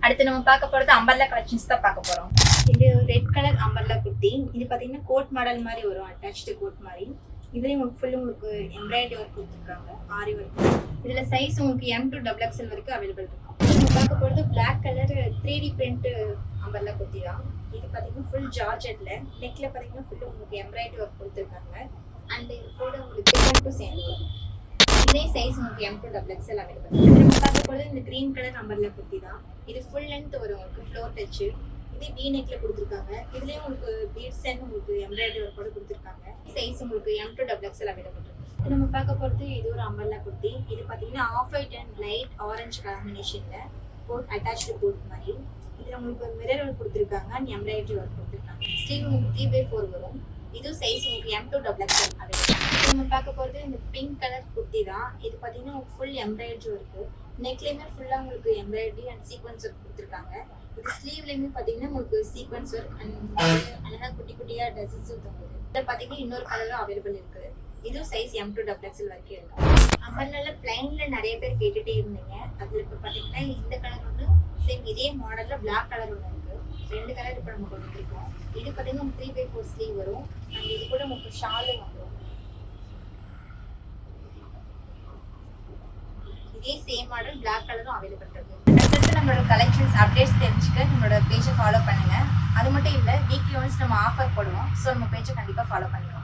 அடுத்து நம்ம பார்க்க போறது அம்பர்லா கலெக்ஷன்ஸ் தான் பார்க்க போறோம். இது ரெட் கலர் அம்பர்லா குர்த்தி. இது பாத்தீங்கன்னா கோட் மாடல் மாதிரி வரும், அட்டாச்டு கோட் மாதிரி. இதுலயும் உங்களுக்கு எம்ப்ராய்டரி ஒர்க் கொடுத்துருக்காங்க, ஆரி ஒர்க். இதுல சைஸ் உங்களுக்கு M to XXL வரைக்கும் அவைலபிள் இருக்கும். நம்ம பார்க்க போறது black colour 3D print umbrella kurti தான். இது பாத்தீங்கன்னா ஃபுல் ஜார்ஜெட்ல, நெக்ல பாத்தீங்கன்னா ஃபுல் உங்களுக்கு எம்ப்ராய்டரி ஒர்க் கொடுத்துருக்காங்க. அண்ட் இது கூட உங்களுக்கு மட்டும் சேர்ந்து இதே சைஸ் உங்களுக்கு M to XXL அவைலபிள். நம்ம பார்க்க போறது இந்த கிரீன் கலர் அம்பர்லா குர்த்தி தான். இது ஃபுல் லென்த் வரும், உங்களுக்கு ஃப்ளோர் டச். இது V நெக்ல கொடுத்துருக்காங்க. இதுலயும் உங்களுக்கு பீட்ஸ் அண்ட் உங்களுக்கு எம்ப்ராய்டரி ஒர்க்கோட கொடுத்துருக்காங்க. சைஸ் உங்களுக்கு M to XXL அவைலபிள் இருக்கு. நம்ம பார்க்க போறது இது ஒரு அம்பர்லா குர்த்தி. இது பாத்தீங்கன்னா off white and light orange காம்பினேஷன்ல கோட் அட்டாச்டு கோட் மாதிரி. இதுல உங்களுக்கு மிரர் ஒர்க் கொடுத்துருக்காங்க அண்ட் எம்ப்ராய்டரி ஒர்க் கொடுத்துருக்காங்க. ஸ்லீவ் உங்களுக்கு 3/4 வரும். இது சைஸ் உங்களுக்கு M to XXL அவைலபிள். நம்ம பார்க்க போறது இந்த பிங்க் கலர் குர்த்தி தான். இது பாத்தீங்கன்னா ஃபுல் எம்ப்ராய்டரி ஒர்க், நெக்லயுமே ஃபுல்லா உங்களுக்கு எம்ப்ராய்டரி அண்ட் சீக்வன்ஸ் ஒர்க் கொடுத்துருக்காங்க. இது ஸ்லீவ்லயுமே பாத்தீங்கன்னா உங்களுக்கு சீக்வன்ஸ் ஒர்க் அண்ட் அழகா குட்டி குட்டியா ட்ரெஸ்ஸஸ் தோணுது. இதில் பாத்தீங்கன்னா இன்னொரு கலரும் அவைலபிள் இருக்குது. இதுவும் சைஸ் M to XXL வரைக்கும் இருக்கு. அம்பர்லால பிளைன்ல நிறைய பேர் கேட்டுட்டே இருந்தீங்க. அதுல இப்ப பாத்தீங்கன்னா இந்த கலர் ஒன்று, சேம் இதே மாடல்ல பிளாக் கலர் ஒன்று இருக்கு. 2 கலர் இப்ப நம்ம கொடுத்துருக்கோம். இது பாத்தீங்கன்னா 3/4 ஸ்லீவ் வரும் அண்ட் இது கூட உங்களுக்கு ஷாலும் வந்துடும். இதே சேம் மாடல் பிளாக் கலரும் அவைலபிள் இருக்கு. அடுத்து நம்மளோட கலெக்ஷன்ஸ் அப்டேட்ஸ் தெரிஞ்சுக்க நம்மளோட பேஜை ஃபாலோ பண்ணுங்க. அது மட்டும் இல்லை, வீக்லி ஒன்ஸ் நம்ம ஆஃபர் போடுவோம். ஸோ நம்ம பேஜை கண்டிப்பாக ஃபாலோ பண்ணுங்க.